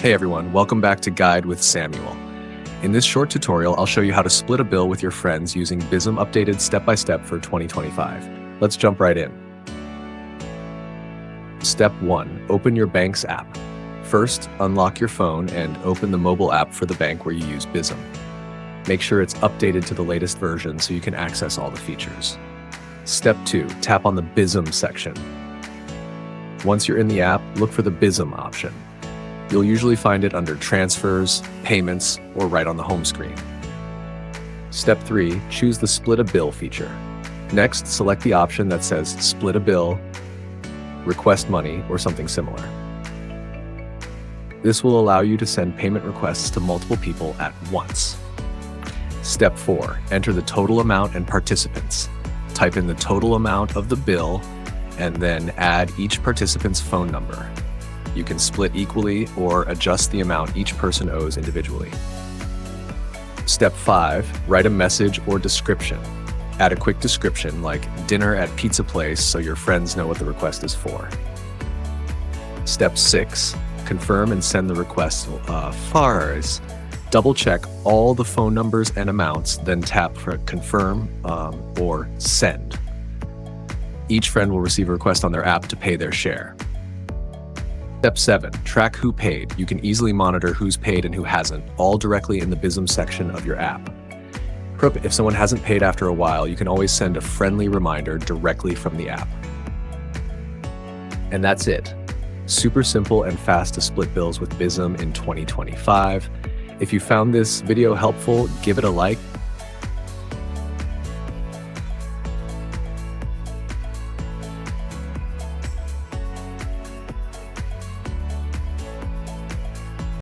Hey everyone, welcome back to Guide with Samuel. In this short tutorial, I'll show you how to split a bill with your friends using Bizum updated step-by-step for 2025. Let's jump right in. Step 1. Open your bank's app. First, unlock your phone and open the mobile app for the bank where you use Bizum. Make sure it's updated to the latest version so you can access all the features. Step 2. Tap on the Bizum section. Once you're in the app, look for the Bizum option. You'll usually find it under Transfers, Payments, or right on the home screen. Step 3. Choose the Split a Bill feature. Next, select the option that says Split a Bill, Request Money, or something similar. This will allow you to send payment requests to multiple people at once. Step 4. Enter the total amount and participants. Type in the total amount of the bill and then add each participant's phone number. You can split equally or adjust the amount each person owes individually. Step 5. Write a message or description. Add a quick description like dinner at pizza place so your friends know what the request is for. Step 6. Confirm and send the request FARS. Double check all the phone numbers and amounts, then tap for confirm or send. Each friend will receive a request on their app to pay their share. Step 7. Track who paid. You can easily monitor who's paid and who hasn't, all directly in the Bizum section of your app. If someone hasn't paid after a while, you can always send a friendly reminder directly from the app. And that's it. Super simple and fast to split bills with Bizum in 2025. If you found this video helpful, give it a like,